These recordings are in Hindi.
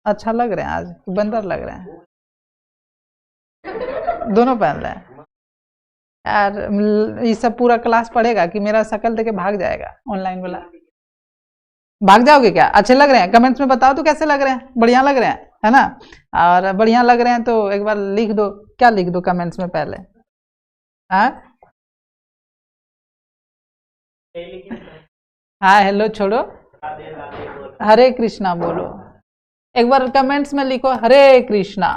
अच्छा लग रहे हैं आज, बंदर लग रहे हैं, दोनों पहन रहे हैं यार। ये सब पूरा क्लास पढ़ेगा कि मेरा शक्ल देके भाग जाएगा ऑनलाइन वाला? भाग जाओगे क्या? अच्छे लग रहे हैं? कमेंट्स में बताओ तो कैसे लग रहे हैं, बढ़िया लग रहे हैं है ना? और बढ़िया लग रहे हैं तो एक बार लिख दो, क्या लिख दो कमेंट्स में पहले? हाँ हाँ हेलो छोड़ो, हरे कृष्णा बोलो। एक बार कमेंट्स में लिखो हरे कृष्णा।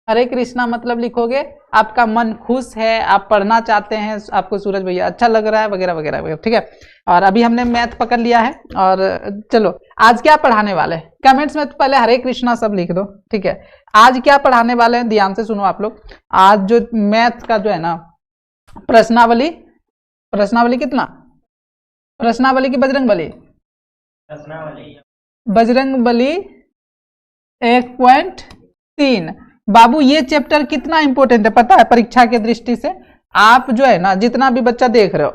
हरे कृष्णा मतलब लिखोगे आपका मन खुश है, आप पढ़ना चाहते हैं, आपको सूरज भैया अच्छा लग रहा है वगैरह वगैरह वगैरह, ठीक है। और अभी हमने मैथ पकड़ लिया है, और चलो आज क्या पढ़ाने वाले हैं कमेंट्स में तो पहले हरे कृष्णा सब लिख दो, ठीक है। आज क्या पढ़ाने वाले हैं ध्यान से सुनो आप लोग। आज जो मैथ का जो है ना प्रश्नावली, प्रश्नावली कितना, प्रश्नावली की बजरंग बली, बजरंग बली 1.3। बाबू ये चैप्टर कितना इंपॉर्टेंट है पता है परीक्षा के दृष्टि से? आप जो है ना जितना भी बच्चा देख रहे हो,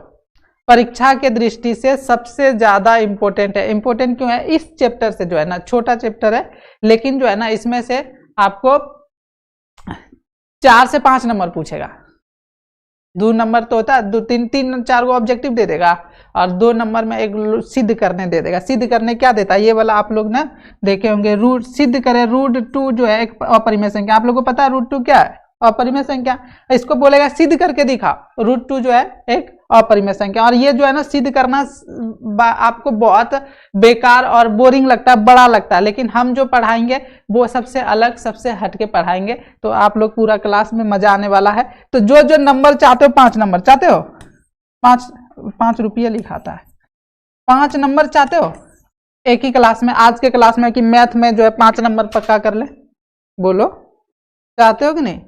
परीक्षा के दृष्टि से सबसे ज्यादा इंपॉर्टेंट है। इंपॉर्टेंट क्यों है? इस चैप्टर से जो है ना, छोटा चैप्टर है लेकिन जो है ना इसमें से आपको 4 से 5 नंबर पूछेगा। 2 नंबर तो होता है, 3-4 को ऑब्जेक्टिव दे देगा और 2 नंबर में एक सिद्ध करने दे देगा। सिद्ध करने क्या देता है ये वाला आप लोग ना देखे होंगे, रूट सिद्ध करे, √2 जो है एक अपरिमेय संख्या, आप लोगों को पता है √2 क्या है? अपरिमेय संख्या। इसको बोलेगा सिद्ध करके दिखा, √2 जो है एक अपरिमेय संख्या। और ये जो है ना सिद्ध करना आपको बहुत बेकार और बोरिंग लगता है, बड़ा लगता है, लेकिन हम जो पढ़ाएंगे वो सबसे अलग, सबसे हटके पढ़ाएंगे, तो आप लोग पूरा क्लास में मजा आने वाला है। तो जो जो नंबर चाहते हो, 5 नंबर चाहते हो, 5 रुपये लिखाता है, 5 नंबर चाहते हो एक ही क्लास में, आज के क्लास में कि मैथ में जो है 5 नंबर पक्का कर ले, बोलो चाहते हो कि नहीं?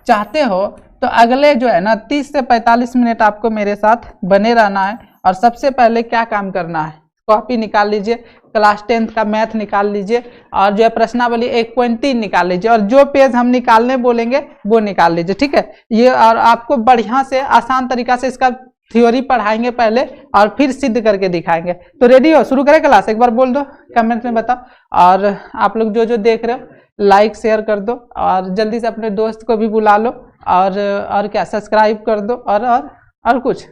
चाहते हो तो अगले जो है ना 30 से 45 मिनट आपको मेरे साथ बने रहना है। और सबसे पहले क्या काम करना है, कॉपी निकाल लीजिए, क्लास 10th का मैथ निकाल लीजिए, और जो है प्रश्नावली 1.3 निकाल लीजिए, और जो पेज हम निकालने बोलेंगे वो निकाल लीजिए, ठीक है। ये और आपको बढ़िया से आसान तरीका से इसका थ्योरी पढ़ाएंगे पहले और फिर सिद्ध करके दिखाएंगे। तो रेडी हो? शुरू करें क्लास? एक बार बोल दो कमेंट में बताओ। और आप लोग जो जो देख रहे हो लाइक शेयर कर दो, और जल्दी से अपने दोस्त को भी बुला लो, और क्या सब्सक्राइब कर दो, और कुछ।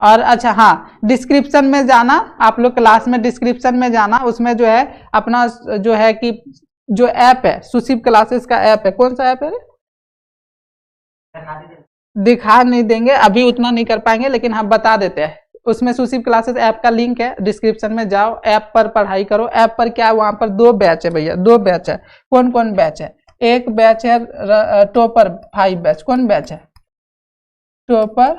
और अच्छा हाँ, डिस्क्रिप्शन में जाना, आप लोग क्लास में डिस्क्रिप्शन में जाना, उसमें जो है अपना जो है कि जो ऐप है सुशिव क्लासेस का ऐप है, कौन सा ऐप है? दिखा नहीं देंगे अभी, उतना नहीं कर पाएंगे, लेकिन हम बता देते हैं। उसमें सुशिव क्लासेस ऐप का लिंक है, डिस्क्रिप्शन में जाओ, ऐप पर पढ़ाई करो। ऐप पर क्या है, वहां पर 2 बैच है भैया, 2 बैच है। कौन कौन बैच है? एक बैच है टॉपर 5 बैच। कौन बैच है? Topper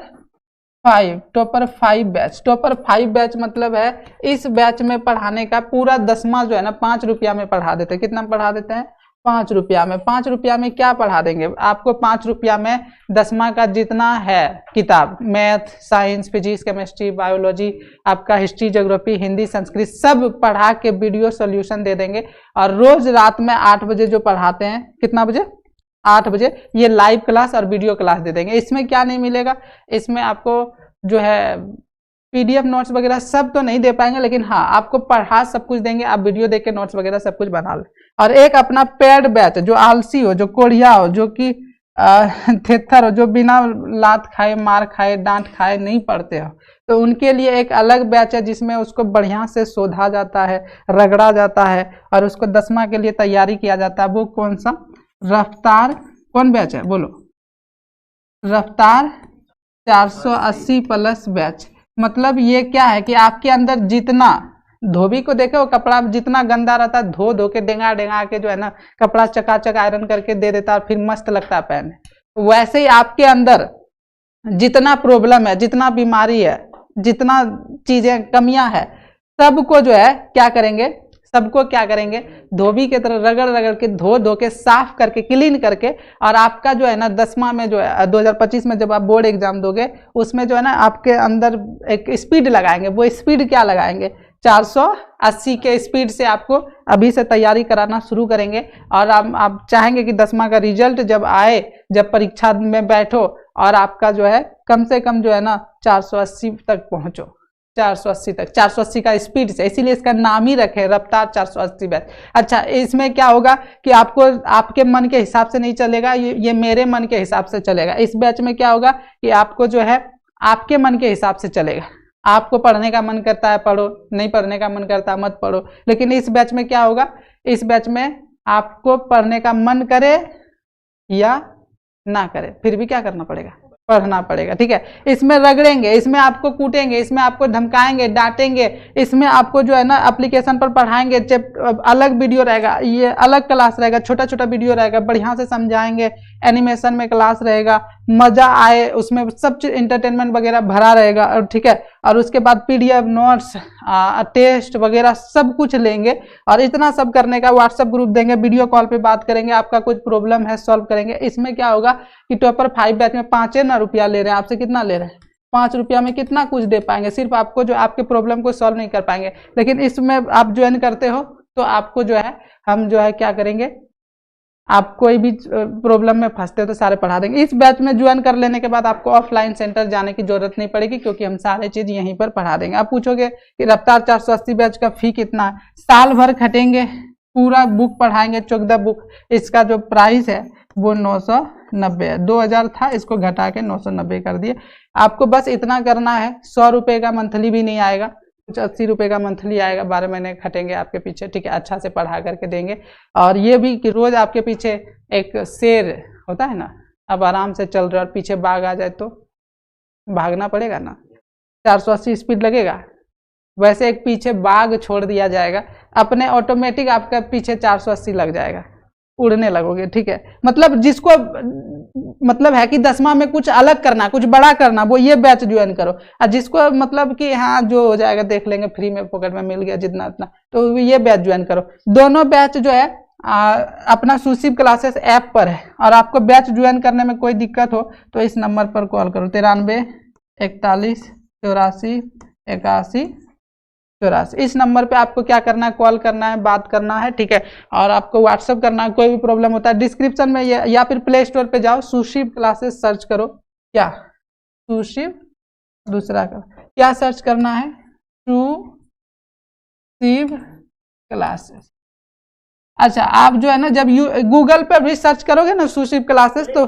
5 batch. टॉपर 5 बैच मतलब है इस बैच में पढ़ाने का पूरा 10वां जो है ना 5 रुपया में पढ़ा देते हैं। कितना पढ़ा देते हैं? 5 रुपया में। 5 रुपया में क्या पढ़ा देंगे आपको? 5 रुपया में 10वां का जितना है किताब, math, science, physics, chemistry, biology, आपका हिस्ट्री, ज्योग्राफी, हिंदी, संस्कृत, सब पढ़ा के वीडियो सॉल्यूशन दे देंगे। और रोज रात में 8 बजे जो पढ़ाते हैं, कितना बजे? 8 बजे ये लाइव क्लास और वीडियो क्लास दे देंगे। इसमें क्या नहीं मिलेगा? इसमें आपको जो है PDF नोट्स वगैरह सब तो नहीं दे पाएंगे, लेकिन हाँ आपको पढ़ा सब कुछ देंगे, आप वीडियो देख के नोट्स वगैरह सब कुछ बना ले। और एक अपना पेड बैच, जो आलसी हो, जो कोढ़िया हो, जो कि थेथर हो, जो बिना लात खाए, मार खाए, डांट खाए नहीं पढ़ते हो, तो उनके लिए एक अलग बैच है जिसमें उसको बढ़िया से शोधा जाता है, रगड़ा जाता है, और उसको 10वां के लिए तैयारी किया जाता है। वो कौन सा? रफ्तार। कौन बैच है बोलो? रफ्तार 480 प्लस बैच। मतलब ये क्या है कि आपके अंदर जितना, धोबी को देखे वो कपड़ा जितना गंदा रहता है, धो धो के डेंगा डेंगा के जो है ना कपड़ा चकाचक आयरन करके दे देता है, और फिर मस्त लगता है पहने। वैसे ही आपके अंदर जितना प्रॉब्लम है, जितना बीमारी है, जितना चीजें कमियां है, सबको जो है क्या करेंगे, सबको क्या करेंगे, धोबी के तरह रगड़ रगड़ के, धो धो के, साफ करके, क्लीन करके, और आपका जो है ना 10वां में जो है 2025 में जब आप बोर्ड एग्जाम दोगे, उसमें जो है ना आपके अंदर एक स्पीड लगाएंगे। वो स्पीड क्या लगाएंगे? 480 के स्पीड से आपको अभी से तैयारी कराना शुरू करेंगे। और आप चाहेंगे कि 10वां का रिजल्ट जब आए, जब परीक्षा में बैठो, और आपका जो है कम से कम जो है ना 480 तक पहुंचो। 480 तक, 480 का स्पीड से, इसीलिए इसका नाम ही रखे रफ्तार 480 बैच। अच्छा, इसमें क्या होगा कि आपको आपके मन के हिसाब से नहीं चलेगा, ये मेरे मन के हिसाब से चलेगा। इस बैच में क्या होगा कि आपको जो है आपके मन के हिसाब से चलेगा। आपको पढ़ने का मन करता है पढ़ो, नहीं पढ़ने का मन करता है मत पढ़ो। लेकिन इस बैच में क्या होगा, इस बैच में आपको पढ़ने का मन करे या ना करे, फिर भी क्या करना पड़ेगा, पढ़ना पड़ेगा। ठीक है, इसमें रगड़ेंगे, इसमें आपको कूटेंगे, इसमें आपको धमकाएंगे, डांटेंगे, इसमें आपको जो है ना एप्लीकेशन पर पढ़ाएंगे। अलग वीडियो रहेगा, ये अलग क्लास रहेगा, छोटा छोटा वीडियो रहेगा, बढ़िया से समझाएंगे, एनिमेशन में क्लास रहेगा, मजा आए उसमें, सब चीज इंटरटेनमेंट वगैरह भरा रहेगा। और ठीक है, और उसके बाद पीडीएफ नोट्स टेस्ट वगैरह सब कुछ लेंगे। और इतना सब करने का व्हाट्सएप ग्रुप देंगे, वीडियो कॉल पे बात करेंगे, आपका कुछ प्रॉब्लम है सॉल्व करेंगे। इसमें क्या होगा कि टॉपर 5 बैच में 5 ना रुपया ले रहे हैं आपसे, कितना ले रहे हैं, 5 रुपया में कितना कुछ दे पाएंगे, सिर्फ आपको जो आपके प्रॉब्लम को सॉल्व नहीं कर पाएंगे। लेकिन इसमें आप ज्वाइन करते हो तो आपको जो है हम जो है क्या करेंगे, आप कोई भी प्रॉब्लम में फंसते हो तो सारे पढ़ा देंगे। इस बैच में ज्वाइन कर लेने के बाद आपको ऑफलाइन सेंटर जाने की जरूरत नहीं पड़ेगी, क्योंकि हम सारे चीज यहीं पर पढ़ा देंगे। आप पूछोगे कि रफ्तार 480 बैच का फी कितना है, साल भर खटेंगे, पूरा बुक पढ़ाएंगे, 14 बुक। इसका जो प्राइस है वो 990 है, 2000 था, इसको घटा के 990 कर दिए। आपको बस इतना करना है, 100 रुपये का मंथली भी नहीं आएगा, कुछ 80 रुपये का मंथली आएगा, 12 महीने खटेंगे आपके पीछे। ठीक है, अच्छा से पढ़ा करके देंगे। और ये भी कि रोज आपके पीछे एक शेर होता है ना, अब आराम से चल रहे और पीछे बाघ आ जाए तो भागना पड़ेगा ना, 480 स्पीड लगेगा, वैसे एक पीछे बाघ छोड़ दिया जाएगा, अपने ऑटोमेटिक आपका पीछे 480 लग जाएगा, उड़ने लगोगे। ठीक है, मतलब जिसको मतलब है कि 10वां में कुछ अलग करना, कुछ बड़ा करना, वो ये बैच ज्वाइन करो। और जिसको मतलब कि हाँ जो हो जाएगा देख लेंगे, फ्री में पॉकेट में मिल गया जितना उतना, तो ये बैच ज्वाइन करो। दोनों बैच जो है अपना सुशिव क्लासेस ऐप पर है। और आपको बैच ज्वाइन करने में कोई दिक्कत हो तो इस नंबर पर कॉल करो, 93 41 84 81 84। इस नंबर पे आपको क्या करना है, कॉल करना है, बात करना है। ठीक है, और आपको व्हाट्सअप करना है, कोई भी प्रॉब्लम होता है डिस्क्रिप्शन में या फिर प्ले स्टोर पे जाओ, सुशिव क्लासेस सर्च करो। क्या सुशिव, दूसरा का क्या सर्च करना है, सुशिव क्लासेस। अच्छा, आप जो है ना जब गूगल पे भी सर्च करोगे ना सुशिव क्लासेस तो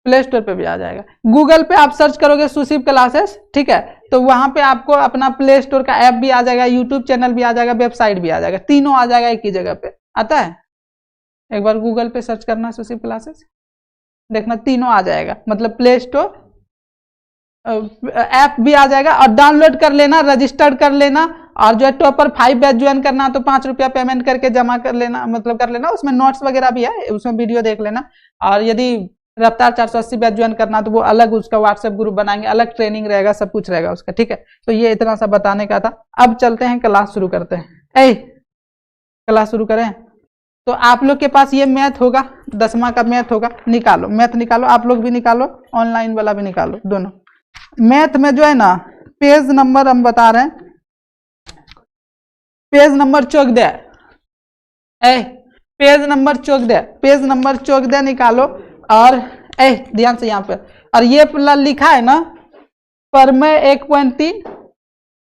प्ले स्टोर पे भी आ जाएगा। गूगल पे आप सर्च करोगे सुशिव क्लासेस, ठीक है, तो वहां पे आपको अपना प्ले स्टोर का ऐप भी आ जाएगा, यूट्यूब चैनल भी आ जाएगा, वेबसाइट भी आ जाएगा, तीनों आ जाएगा एक ही जगह पे। आता है, एक बार गूगल पे सर्च करना सुशिव क्लासेस, देखना तीनों आ जाएगा। मतलब प्ले स्टोर ऐप भी आ जाएगा, और डाउनलोड कर लेना, रजिस्टर्ड कर लेना। और जो है टॉपर 5 बैच ज्वाइन करना तो 5 रुपया पेमेंट करके जमा कर लेना, मतलब कर लेना। उसमें नोट्स वगैरह भी है, उसमें वीडियो देख लेना। और यदि रफ्तार 480 बैच ज्वाइन करना तो वो अलग उसका व्हाट्सएप ग्रुप बनाएंगे, अलग ट्रेनिंग रहेगा, सब कुछ रहेगा उसका। ठीक है, तो ये इतना सा बताने का था। अब चलते हैं क्लास शुरू करते हैं। क्लास शुरू करें तो आप लोग के पास ये मैथ होगा, 10वां का मैथ होगा, निकालो, मैथ निकालो, आप लोग भी निकालो, ऑनलाइन वाला भी निकालो, दोनों। मैथ में जो है ना पेज नंबर हम बता रहे हैं, page number 14, page number 14, page number 14 निकालो। और ध्यान से यहाँ पे, और ये लिखा है ना परमेय 1.3,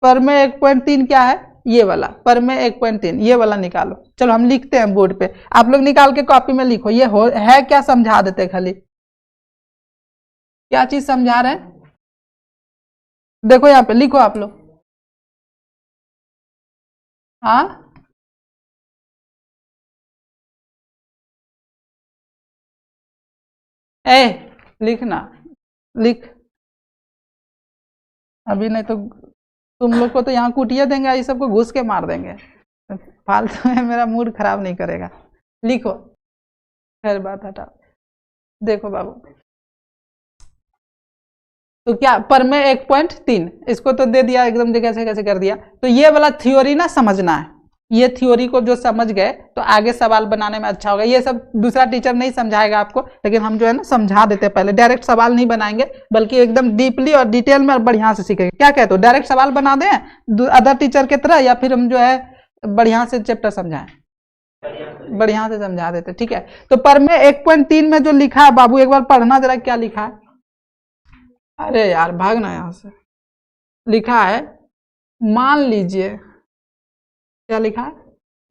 परमेय 1.3 क्या है, ये वाला परमेय 1.3, ये वाला निकालो। चलो हम लिखते हैं बोर्ड पे, आप लोग निकाल के कॉपी में लिखो। ये है क्या, समझा देते खाली, क्या चीज समझा रहे हैं, देखो यहाँ पे लिखो आप लोग। हाँ, लिखना, लिख, अभी नहीं तो तुम लोग को तो यहाँ कुटिया देंगे, ये सबको घुस के मार देंगे, फालतू में मेरा मूड खराब नहीं करेगा। लिखो, खैर बात हटाओ। देखो बाबू, तो क्या परमेय 1.3, इसको तो दे दिया एकदम जगह से कैसे कर दिया। तो ये वाला थ्योरी ना समझना है, ये थ्योरी को जो समझ गए तो आगे सवाल बनाने में अच्छा होगा। ये सब दूसरा टीचर नहीं समझाएगा आपको, लेकिन हम जो है ना समझा देते हैं पहले। डायरेक्ट सवाल नहीं बनाएंगे, बल्कि एकदम डीपली और डिटेल में और बढ़िया से सीखेंगे। क्या कहते हो, डायरेक्ट सवाल बना दें अदर टीचर की तरह, या फिर हम जो है बढ़िया से चैप्टर समझाएं, बढ़िया से समझा देते। ठीक है, तो परमेय 1.3 में जो लिखा है बाबू, एक बार पढ़ना जरा क्या लिखा है। अरे यार भागना यहाँ से, लिखा है, मान लीजिए, क्या लिखा है,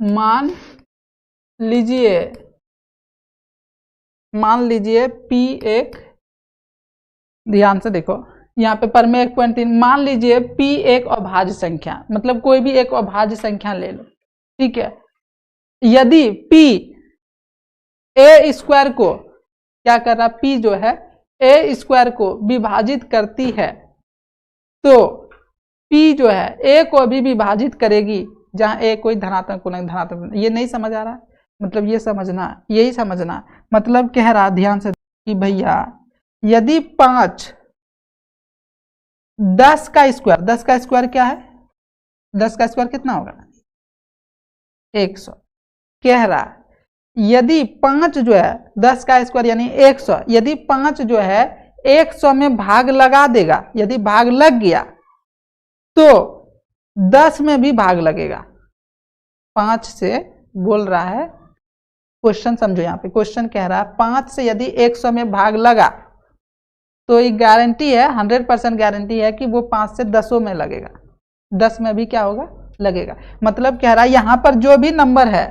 मान लीजिए P एक, ध्यान से देखो यहाँ पे पर में 1.3, मान लीजिए P एक अभाज्य संख्या, मतलब कोई भी एक अभाज्य संख्या ले लो, ठीक है। यदि P a स्क्वायर को क्या कर रहा, P जो है a स्क्वायर को विभाजित करती है, तो P जो है a को भी विभाजित करेगी, जहां a कोई धनात्मक पूर्णांक धनात्मक, ये नहीं समझ आ रहा, मतलब ये समझना, यही समझना, मतलब कह रहा ध्यान से कि भैया यदि 5 10 का स्क्वायर क्या है, 10 का स्क्वायर कितना होगा 100, कह रहा यदि 5 जो है 10 का स्क्वायर यानी 100, यदि 5 जो है 100 में भाग लगा देगा, यदि भाग लग गया तो 10 में भी भाग लगेगा। 5 से बोल रहा है, क्वेश्चन समझो, यहाँ पे क्वेश्चन कह रहा है 5 से यदि 100 में भाग लगा तो ये गारंटी है, 100% गारंटी है कि वो 5 से 10 में लगेगा, 10 में भी क्या होगा, लगेगा। मतलब कह रहा है यहाँ पर जो भी नंबर है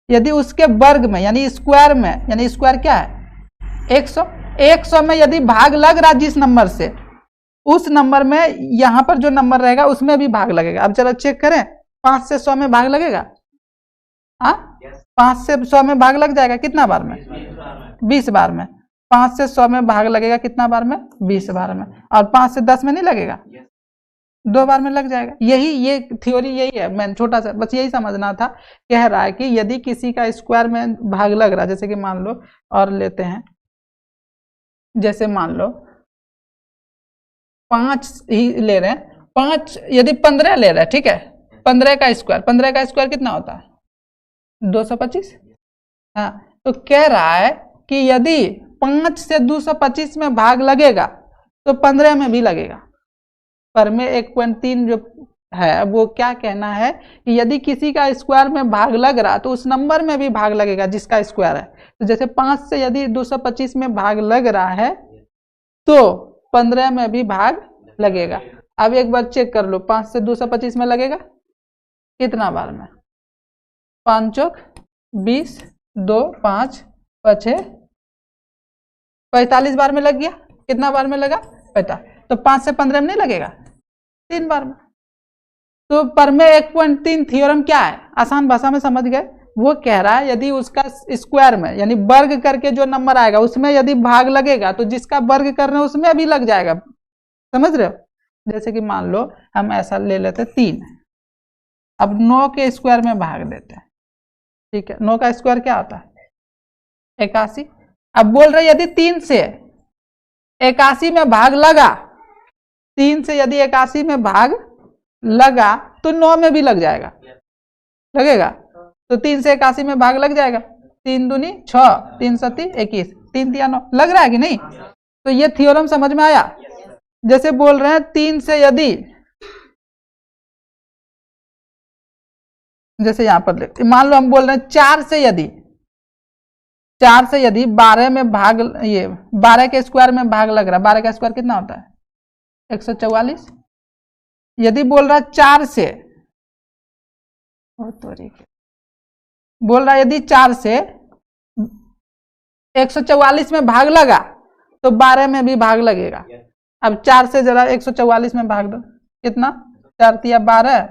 यदि उसके वर्ग में यानी स्क्वायर में, यानी स्क्वायर क्या है 100 में यदि भाग लग रहा जिस नंबर से, उस नंबर में यहाँ पर जो नंबर रहेगा उसमें भी भाग लगेगा। अब चलो चेक करें, 5 से 100 में भाग लगेगा, हाँ 5 से 100 में भाग लग जाएगा कितना बार में, 20 बार में। 5 से 100 में भाग लगेगा कितना बार में, 20 बार में। और 5 से 10 में नहीं लगेगा, 2 बार में लग जाएगा। यही ये थ्योरी यही है, मैं छोटा सा बस यही समझना था। कह रहा है कि यदि किसी का स्क्वायर में भाग लग रहा है, जैसे कि मान लो और लेते हैं, जैसे मान लो 5 ही ले रहे हैं, 5 यदि 15 ले रहे हैं, ठीक है, 15 का स्क्वायर कितना होता है 225। हाँ, तो कह रहा है कि यदि 5 से 225 में भाग लगेगा तो 15 में भी लगेगा। पर में 1.3 जो है वो क्या कहना है कि यदि किसी का स्क्वायर में भाग लग रहा तो उस नंबर में भी भाग लगेगा जिसका स्क्वायर है। तो जैसे 5 से यदि 225 में भाग लग रहा है तो 15 में भी भाग लगेगा। अब एक बार चेक कर लो, 5 से 225 में लगेगा कितना बार में, 5 चौक 20, 2 5 5 45 बार में लग गया। कितना बार में लगा 45, तो 5 से 15 में नहीं लगेगा, 3 बार में। तो पर में 1.3 थ्योरम क्या है, आसान भाषा में समझ गए। वो कह रहा है यदि उसका स्क्वायर में यानी वर्ग करके जो नंबर आएगा उसमें यदि भाग लगेगा तो जिसका वर्ग कर रहे हैं उसमें भी लग जाएगा। समझ रहे हो। जैसे कि मान लो हम ऐसा ले लेते 3, अब 9 के स्क्वायर में भाग देते हैं, ठीक है। 9 का स्क्वायर क्या होता है 81। अब बोल रहे यदि 3 से 81 में भाग लगा, 3 से यदि 81 में भाग लगा तो 9 में भी लग जाएगा, लगेगा। तो 3 से 81 में भाग लग जाएगा, 3 दूनी 6, 3 सती 21, 3 तिया 9, लग रहा है कि नहीं। तो ये थ्योरम समझ में आया। जैसे बोल रहे हैं 3 से यदि, जैसे यहां पर मान लो हम बोल रहे हैं 4 से यदि 12 में भाग, ये 12 के स्क्वायर में भाग लग रहा है, 12 का स्क्वायर कितना होता है 144। यदि बोल रहा है 4 से, बोल रहा है यदि 4 से 144 में भाग लगा तो 12 में भी भाग लगेगा। अब 4 से जरा 144 में भाग दो, कितना 4 तिया 12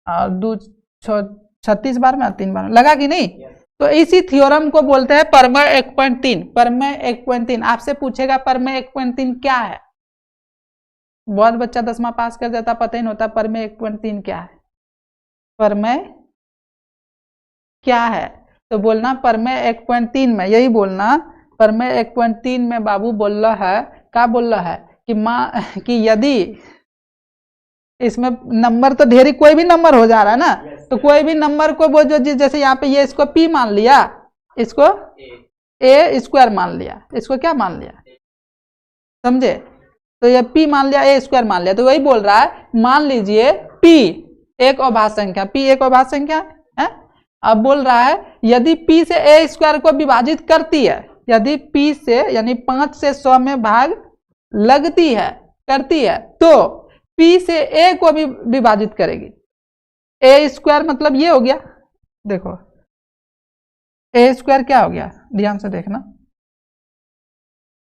और 2 36 बार में, 3 बार में, लगा कि नहीं। तो इसी थ्योरम को बोलते हैं परमेय 1.3। परमेय 1.3 आपसे पूछेगा परमेय 1.3 क्या है, बहुत बच्चा 10वां पास कर जाता, पता ही नहीं होता परमेय 1.3 क्या है। परमेय क्या है तो बोलना परमेय 1.3 में, यही बोलना परमेय 1.3 में बाबू बोल रहा है, क्या बोल रहा है कि यदि इसमें नंबर तो ढेरी कोई भी नंबर हो जा रहा है ना, तो कोई भी नंबर को वो जो जैसे यहाँ पे ये इसको p मान लिया, इसको a स्क्वायर मान लिया, इसको क्या मान लिया, समझे। तो ये p मान लिया, a स्क्वायर मान लिया। तो वही बोल रहा है, मान लीजिए p एक अभाज्य संख्या, p एक अभाज्य संख्या है। अब बोल रहा है यदि p से a स्क्वायर को विभाजित करती है, यदि p से यानी 5 से 100 में भाग लगती है, करती है, तो पी से ए को भी विभाजित करेगी। ए स्क्वायर मतलब ये हो गया, देखो ए स्क्वायर क्या हो गया, ध्यान से देखना,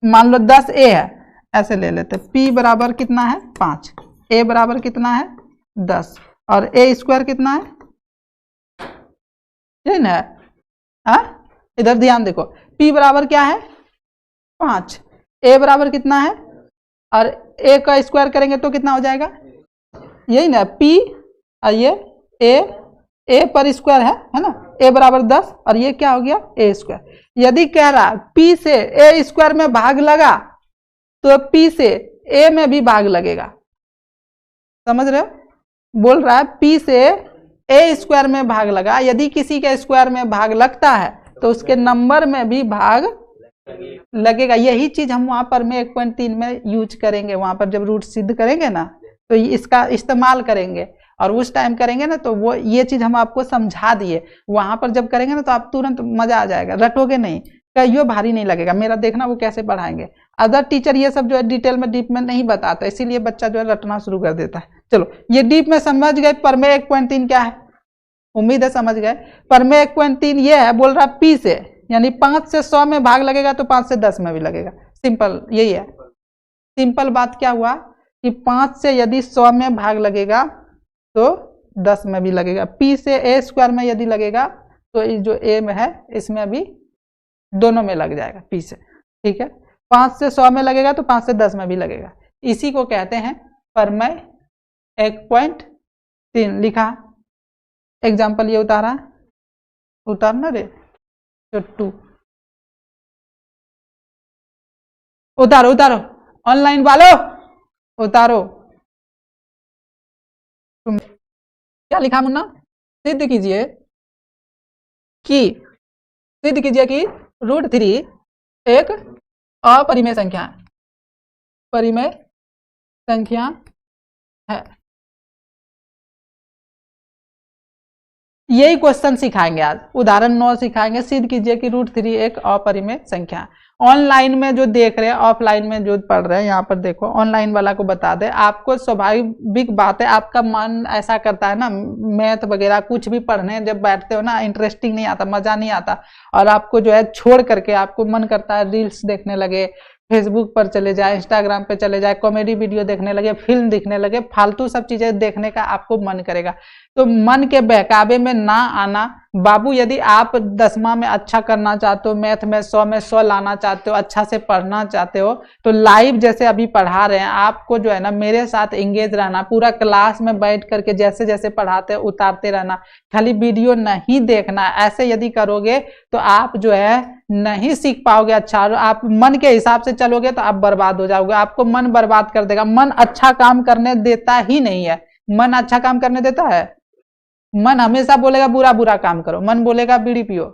मान लो 10 ए है, ऐसे ले लेते, पी बराबर कितना है 5, ए बराबर कितना है 10, और ए स्क्वायर कितना है, यही ना है। इधर ध्यान देखो, पी बराबर क्या है 5, ए बराबर कितना है, और ए का स्क्वायर करेंगे तो कितना हो जाएगा, यही ना, पी और ये ए पर स्क्वायर है ना, ए बराबर 10 और ये क्या हो गया ए स्क्वायर। यदि कह रहा पी से ए स्क्वायर में भाग लगा तो पी से ए में भी भाग लगेगा, समझ रहे हो, बोल रहा है पी से ए स्क्वायर में भाग लगा, यदि किसी के स्क्वायर में भाग लगता है तो उसके नंबर में भी भाग लगेगा। यही चीज हम वहां पर में 1.3 में यूज करेंगे, वहां पर जब रूट सिद्ध करेंगे ना तो इसका इस्तेमाल करेंगे, और उस टाइम करेंगे ना तो वो ये चीज हम आपको समझा दिए, वहां पर जब करेंगे ना तो आप तुरंत मजा आ जाएगा, रटोगे नहीं, कहियो भारी नहीं लगेगा। मेरा देखना वो कैसे पढ़ाएंगे, अदर टीचर ये सब जो है डिटेल में डीप में नहीं बताता, इसीलिए बच्चा जो है रटना शुरू कर देता है। चलो ये डीप में समझ गए, परमेय 1.3 क्या है, उम्मीद है समझ गए। परमेय 1.3 ये है, बोल रहा पी से यानी 5 से 100 में भाग लगेगा तो 5 से 10 में भी लगेगा, सिंपल यही है। सिंपल बात क्या हुआ कि 5 से यदि 100 में भाग लगेगा तो 10 में भी लगेगा, पी से ए स्क्वायर में यदि लगेगा तो ये जो ए में है इसमें भी दोनों में लग जाएगा पी से, ठीक है। 5 से 100 में लगेगा तो 5 से 10 में भी लगेगा, इसी को कहते हैं परमेय 1.3। लिखा, एग्जाम्पल ये उतारना रे, 2 उतारो ऑनलाइन वालों, उतारो। तुम क्या लिखा मुन्ना, सिद्ध कीजिए कि √3 एक अपरिमेय संख्या है, परिमेय संख्या है। यही क्वेश्चन सिखाएंगे आज, उदाहरण 9 सिखाएंगे, सिद्ध कीजिए कि √3 एक अपरिमेय संख्या है। ऑनलाइन में जो देख रहे हैं, ऑफलाइन में जो पढ़ रहे हैं, यहाँ पर देखो ऑनलाइन वाला को बता दे, आपको स्वाभाविक बात है, आपका मन ऐसा करता है ना, मैथ वगैरह कुछ भी पढ़ने जब बैठते हो ना इंटरेस्टिंग नहीं आता, मजा नहीं आता, और आपको जो है छोड़ करके आपको मन करता है रील्स देखने लगे, फेसबुक पर चले जाए, इंस्टाग्राम पे चले जाए, कॉमेडी वीडियो देखने लगे, फिल्म देखने लगे, फालतू सब चीजें देखने का आपको मन करेगा। तो मन के बहकावे में ना आना बाबू, यदि आप 10वां में अच्छा करना चाहते हो, मैथ में 100 में 100 लाना चाहते हो, अच्छा से पढ़ना चाहते हो, तो लाइव जैसे अभी पढ़ा रहे हैं आपको जो है ना मेरे साथ एंगेज रहना, पूरा क्लास में बैठ करके जैसे जैसे पढ़ाते उतारते रहना, खाली वीडियो नहीं देखना। ऐसे यदि करोगे तो आप जो है नहीं सीख पाओगे अच्छा, आप मन के हिसाब से चलोगे तो आप बर्बाद हो जाओगे, आपको मन बर्बाद कर देगा। मन अच्छा काम करने देता ही नहीं है, मन अच्छा काम करने देता है, मन हमेशा बोलेगा बुरा बुरा काम करो, मन बोलेगा बीड़ी पियो,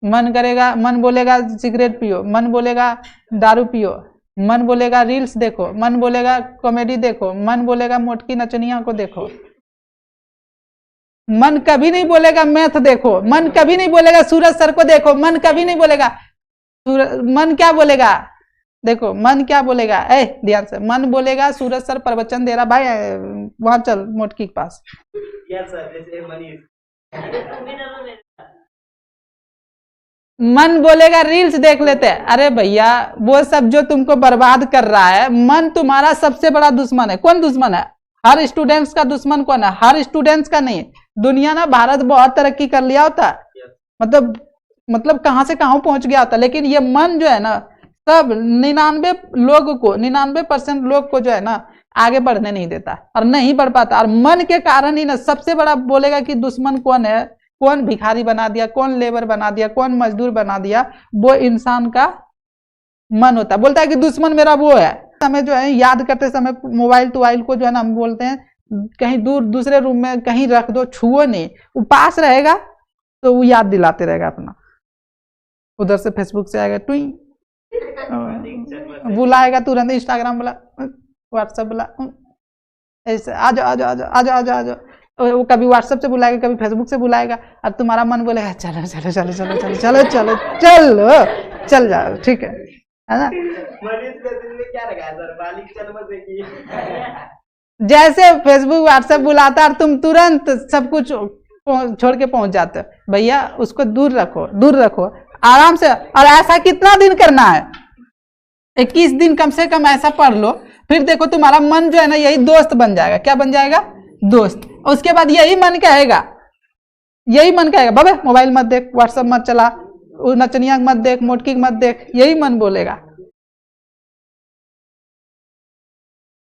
मन बोलेगा सिगरेट पियो, मन बोलेगा दारू पियो, मन बोलेगा रील्स देखो, मन बोलेगा कॉमेडी देखो, मन बोलेगा मोटकी नचनिया को देखो, मन कभी नहीं बोलेगा मैथ देखो, मन कभी नहीं बोलेगा सूरज सर को देखो, मन कभी नहीं बोलेगा। मन क्या बोलेगा, देखो मन क्या बोलेगा, ध्यान से, मन बोलेगा सूरज सर प्रवचन दे रहा, भाई वहां चल मोटकी के पास। मन बोलेगा रील्स देख लेते हैं। अरे भैया वो सब जो तुमको बर्बाद कर रहा है, मन तुम्हारा सबसे बड़ा दुश्मन है। कौन दुश्मन है? हर स्टूडेंट्स का दुश्मन कौन है? हर स्टूडेंट्स का नहीं, दुनिया ना भारत बहुत तरक्की कर लिया होता, मतलब कहां से कहां पहुंच गया होता, लेकिन ये मन जो है ना सब 99% लोग को जो है ना आगे बढ़ने नहीं देता और नहीं बढ़ पाता, और मन के कारण ही ना सबसे बड़ा बोलेगा कि दुश्मन कौन है, कौन भिखारी बना दिया, कौन लेबर बना दिया, कौन मजदूर बना दिया, वो इंसान का मन होता है। बोलता है कि दुश्मन मेरा वो है। हमें जो है याद करते समय मोबाइल को जो है ना हम बोलते हैं कहीं दूर दूसरे रूम में कहीं रख दो, छुओ नहीं, वो पास रहेगा तो वो याद दिलाते रहेगा अपना। उधर से फेसबुक से आएगा टुई, बुलाएगा तुरंत, इंस्टाग्राम बोला, व्हाट्सएप बोला, ऐसे आ जाओ, वो कभी व्हाट्सएप से बुलाएगा, कभी फेसबुक से बुलाएगा, और तुम्हारा मन बोलेगा चलो चल जाओ, ठीक है। है ना। मनीष में क्या लगा सर, मालिक जन्म से की। जैसे फेसबुक व्हाट्सएप बुलाता है और तुम तुरंत सब कुछ छोड़ के पहुंच जाते हो। भैया उसको दूर रखो, दूर रखो आराम से। और ऐसा कितना दिन करना है, 21 दिन कम से कम ऐसा पढ़ लो, फिर देखो तुम्हारा मन जो है ना यही दोस्त बन जाएगा। क्या बन जाएगा? दोस्त। उसके बाद यही मन कहेगा, यही मन कहेगा बाबे मोबाइल मत देख, व्हाट्सएप मत चला, नचनिया मत देख, मोटकी मत देख, यही मन बोलेगा।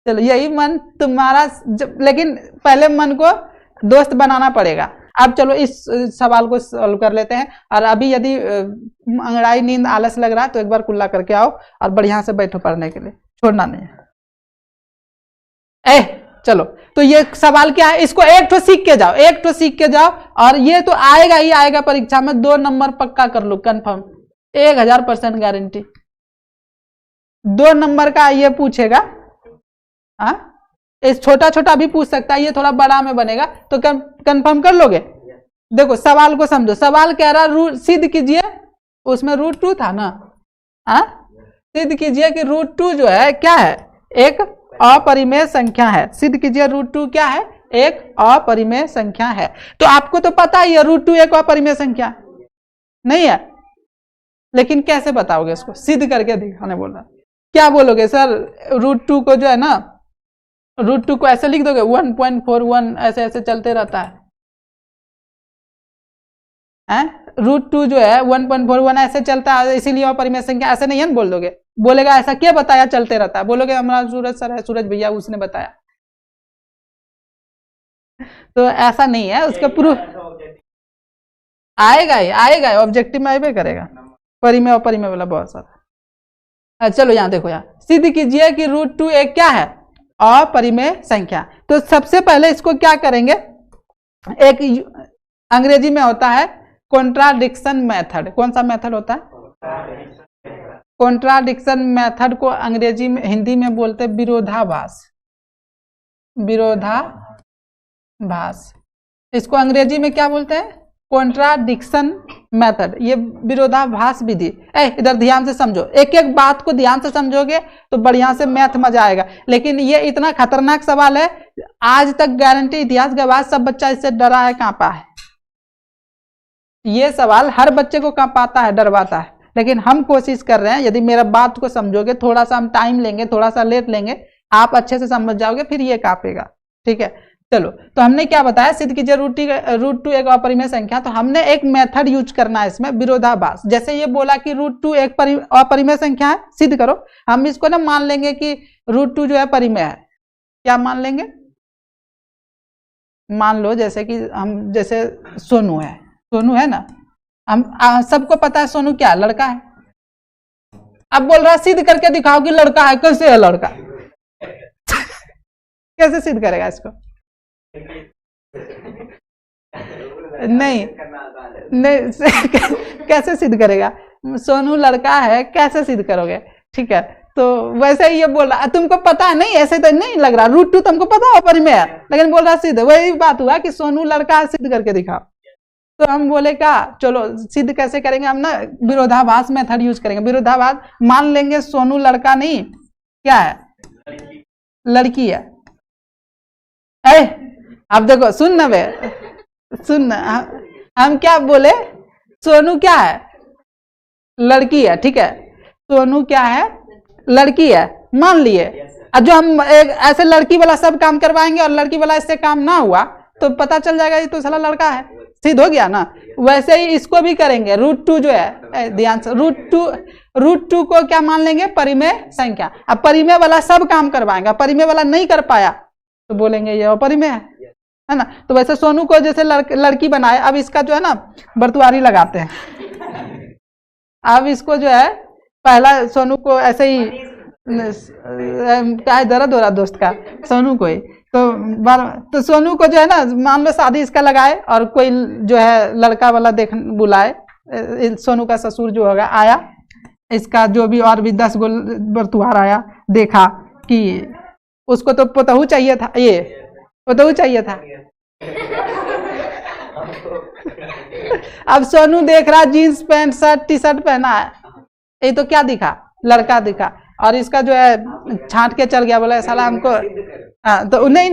चलो यही मन तुम्हारा लेकिन पहले मन को दोस्त बनाना पड़ेगा। अब चलो इस सवाल को सॉल्व कर लेते हैं। और अभी यदि अंगड़ाई, नींद, आलस लग रहा है तो एक बार कुल्ला करके आओ और बढ़िया से बैठो पढ़ने के लिए, छोड़ना नहीं है। चलो तो ये सवाल क्या है, इसको एक ठो सीख के जाओ, एक ठो सीख के जाओ। और ये तो आएगा ही आएगा परीक्षा में, 2 नंबर पक्का कर लो, कंफर्म, 1000% गारंटी। 2 नंबर का ये पूछेगा। हाँ, इस छोटा छोटा भी पूछ सकता है, ये थोड़ा बड़ा में बनेगा, तो कंफर्म कर लोगे। देखो सवाल को समझो, सवाल कह रहा सिद्ध कीजिए, उसमें √2 था ना। हाँ, सिद्ध कीजिए कि √2 जो है क्या है, एक अपरिमेय संख्या है। सिद्ध कीजिए √2 क्या है, एक अपरिमेय संख्या है। तो आपको तो पता ही है √2 एक अपरिमेय संख्या नहीं है, लेकिन कैसे बताओगे उसको, सिद्ध करके दिखाने बोल रहा। क्या बोलोगे सर, √2 को जो है ना, √2 को ऐसे लिख दोगे 1.41, ऐसे ऐसे चलते रहता है। √2 जो है 1.41 ऐसे चलता है, इसीलिए अपरिमेय संख्या, ऐसे नहीं है ना बोल दोगे। बोलेगा ऐसा क्या बताया चलते रहता है, बोलोगे हमारा सूरज सर है, सूरज भैया उसने बताया। तो ऐसा नहीं है, उसका प्रूफ आएगा ही आएगा, ऑब्जेक्टिव में आएगा करेगा, परिमेय अपरिमेय वाला बहुत सारा। चलो यहाँ देखो, यहाँ सिद्ध कीजिए कि √2 एक क्या है, अपरिमेय संख्या। तो सबसे पहले इसको क्या करेंगे, एक अंग्रेजी में होता है कॉन्ट्राडिक्शन मेथड। कौन सा मेथड होता है? कॉन्ट्राडिक्शन मेथड को अंग्रेजी में, हिंदी में बोलते हैं विरोधाभास। विरोधाभास, इसको अंग्रेजी में क्या बोलते हैं? Contradiction method. ये विरोधाभास विधि। इधर ध्यान से समझो, एक एक बात को ध्यान से समझोगे तो बढ़िया से मैथ मजा आएगा। लेकिन ये इतना खतरनाक सवाल है, आज तक गारंटी इतिहास गवाह सब बच्चा इससे डरा है, कांपा है। ये सवाल हर बच्चे को कांपाता है, डरवाता है। लेकिन हम कोशिश कर रहे हैं, यदि मेरा बात को समझोगे, थोड़ा सा हम टाइम लेंगे, थोड़ा सा लेट लेंगे, आप अच्छे से समझ जाओगे, फिर ये कांपेगा। ठीक है, चलो तो हमने क्या बताया, सिद्ध कीजिए √2 एक अपरिमेय संख्या। तो हमने एक मेथड यूज करना है इसमें, विरोधाभास। जैसे ये बोला कि √2 एक अपरिमेय संख्या है, सिद्ध करो। हम इसको ना मान लेंगे कि √2 जो है परिमेय है। क्या मान लेंगे? मान लो जैसे कि हम, जैसे सोनू है, सोनू है ना, हम सबको पता है सोनू क्या लड़का है। अब बोल रहा है सिद्ध करके दिखाओ कि लड़का है। कैसे है लड़का? कैसे सिद्ध करेगा इसको? नहीं कैसे सिद्ध करेगा? सोनू लड़का है, कैसे सिद्ध करोगे? ठीक है, तो वैसे ही ये बोल रहा, तुमको पता है नहीं, ऐसे तो नहीं लग रहा, √2 तुमको पता है परिमेय है, लेकिन बोल रहा सिद्ध। वही बात हुआ कि सोनू लड़का है, सिद्ध करके दिखाओ। तो हम बोले क्या, चलो सिद्ध कैसे करेंगे, हम ना विरोधाभास मेथड यूज करेंगे। विरोधाभास, मान लेंगे सोनू लड़का नहीं, क्या है, लड़की है। अब देखो सुन ना बे, सुन, हम क्या बोले, सोनू क्या है, लड़की है। ठीक है, सोनू क्या है, लड़की है, मान लिए। और जो हम एक ऐसे लड़की वाला सब काम करवाएंगे और लड़की वाला इससे काम ना हुआ तो पता चल जाएगा ये तो साला लड़का है, सिद्ध हो गया ना। वैसे ही इसको भी करेंगे। √2 जो है, ध्यान से, √2 को क्या मान लेंगे, परिमेय संख्या। अब परिमेय वाला सब काम करवाएंगे, परिमेय वाला नहीं कर पाया तो बोलेंगे ये अपरिमेय है ना। तो वैसे सोनू को जैसे लड़की बनाए, अब इसका जो है ना बरतुआरी लगाते हैं। अब इसको जो है, पहला सोनू को ऐसे ही, क्या दर्द हो रहा दोस्त का, सोनू को ही तो सोनू को जो है ना, मान लो शादी इसका लगाए और कोई जो है लड़का वाला बुलाए, सोनू का ससुर जो होगा आया, इसका जो भी और भी 10 गो बरतुहार आया, देखा कि उसको तो पतहू चाहिए था, ये पतहू चाहिए था। अब सोनू देख रहा jeans pant shirt T shirt पहना है, ये तो क्या दिखा, लड़का दिखा, और इसका जो है छांट के चल गया, बोला साला हमको। हाँ, तो नहीं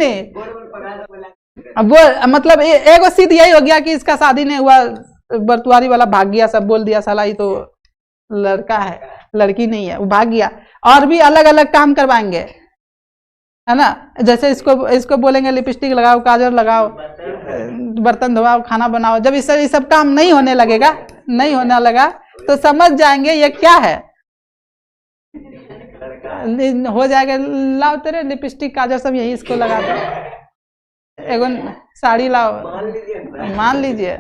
अब वो मतलब एगो सिद्ध यही हो गया कि इसका शादी नहीं हुआ, बरतुआरी वाला भाग गया, सब बोल दिया साला ये तो लड़का है, लड़की नहीं है, वो भाग गया। और भी अलग अलग काम करवाएंगे, है ना, जैसे इसको बोलेंगे लिपस्टिक लगाओ, काजल लगाओ, बर्तन धोआओ, खाना बनाओ। जब ये सब काम नहीं होने लगा तो समझ जाएंगे ये क्या है, हो जाएगा। लाओ तेरे लिपस्टिक काजल सब यही इसको लगा दो, एगो साड़ी लाओ, मान लीजिए।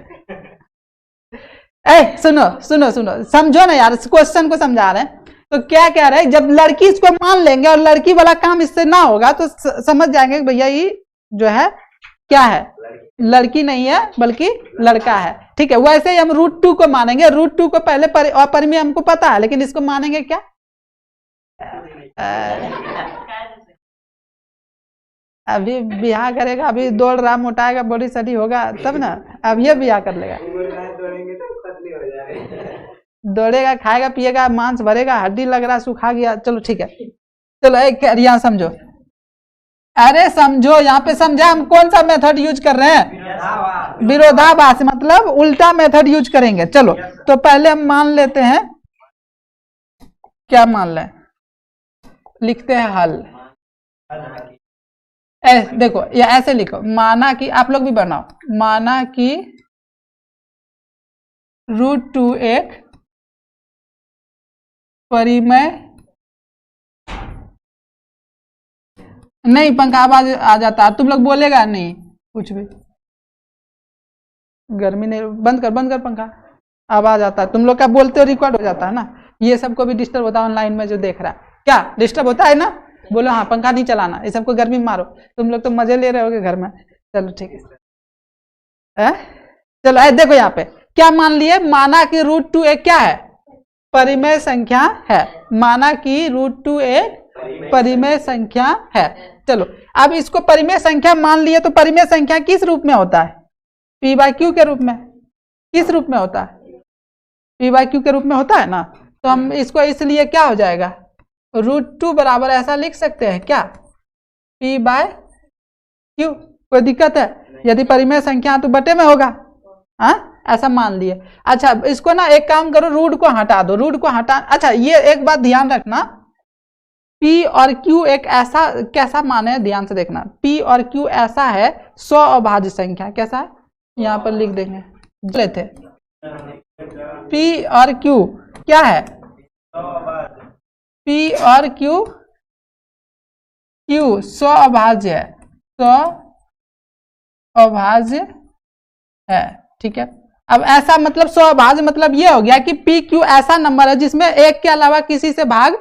सुनो समझो ना यार, इस क्वेश्चन को समझा रहे हैं। तो क्या कह रहे हैं, जब लड़की इसको मान लेंगे और लड़की वाला काम इससे ना होगा तो समझ जाएंगे कि भैया ये जो है क्या है, लड़की नहीं है बल्कि लड़का है। ठीक है, वैसे ही हम √2 को मानेंगे। √2 को पहले परिमेय हमको पता है, लेकिन इसको मानेंगे क्या, अभी ब्याह करेगा, अभी दौड़ रहा, मोटाएगा, बॉडी सडी होगा तब ना, अब ये ब्याह कर लेगा। दौड़ेगा, खाएगा, पिएगा, मांस भरेगा, हड्डी लग रहा, सूखा गया। चलो ठीक है, चलो एक यहाँ समझो, अरे समझो, यहाँ पे समझा हम कौन सा मेथड यूज कर रहे हैं, विरोधाभास, मतलब उल्टा मेथड यूज करेंगे। चलो तो पहले हम मान लेते हैं, क्या मान लें, लिखते हैं हल। देखो या ऐसे लिखो, माना कि, आप लोग भी बनाओ, माना कि √2 एक परिमेय, नहीं पंखा आवाज आ जाता, तुम लोग बोलेगा नहीं कुछ भी, गर्मी नहीं, बंद कर पंखा, आवाज आता है, तुम लोग क्या बोलते हो रिकॉर्ड हो जाता है ना, ये सबको भी डिस्टर्ब होता है ऑनलाइन में जो देख रहा है, क्या डिस्टर्ब होता है ना, बोलो हाँ पंखा नहीं चलाना, ये सबको गर्मी मारो, तुम लोग तो मजे ले रहे होगे घर में। चलो ठीक है, चलो देखो यहाँ पे क्या मान लिए, माना कि √2 एक क्या है, परिमेय संख्या है, माना कि √2 एक परिमेय संख्या है। चलो अब इसको परिमेय संख्या मान लिए, तो परिमेय संख्या किस रूप में होता है, p/q के रूप में, किस रूप में होता है, p/q के रूप में होता है ना। तो हम इसको इसलिए क्या हो जाएगा, √2 बराबर ऐसा लिख सकते हैं क्या, p/q। कोई दिक्कत है, यदि परिमेय संख्या तो बटे में होगा, हाँ ऐसा मान लिए। अच्छा इसको ना एक काम करो, रूट को हटा दो, रूट को हटा, अच्छा ये एक बात ध्यान रखना, P और Q एक ऐसा कैसा मान है, ध्यान से देखना, P और Q ऐसा है 100 अभाज्य संख्या, कैसा है, यहाँ पर लिख देंगे, लेते P और Q क्या है, P और Q 100 अभाज्य है, 100 अभाज्य है। ठीक है, अब ऐसा मतलब 100 अभाज्य मतलब ये हो गया कि PQ ऐसा नंबर है जिसमें एक के अलावा किसी से भाग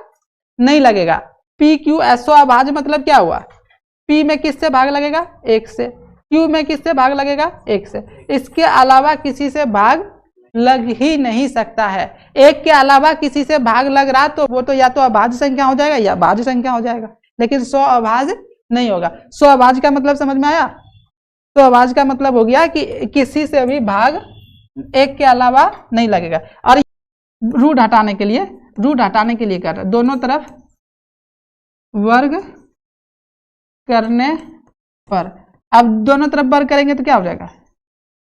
नहीं लगेगा। PQ 100 अभाज्य मतलब क्या हुआ, P में किससे भाग लगेगा, 1 से, Q में किससे भाग लगेगा, 1 से, इसके अलावा किसी से भाग लग ही नहीं सकता है। एक के अलावा किसी से भाग लग रहा तो वो तो या तो अभाज्य संख्या हो जाएगा या भाज्य संख्या हो जाएगा, लेकिन 100 अभाज्य नहीं होगा। 100 अभाज्य का मतलब समझ में आया, तो अभाज्य का मतलब हो गया कि किसी से भी भाग एक के अलावा नहीं लगेगा। और रूट हटाने के लिए कर रहे, दोनों तरफ वर्ग करने पर, अब दोनों तरफ वर्ग करेंगे तो क्या हो जाएगा,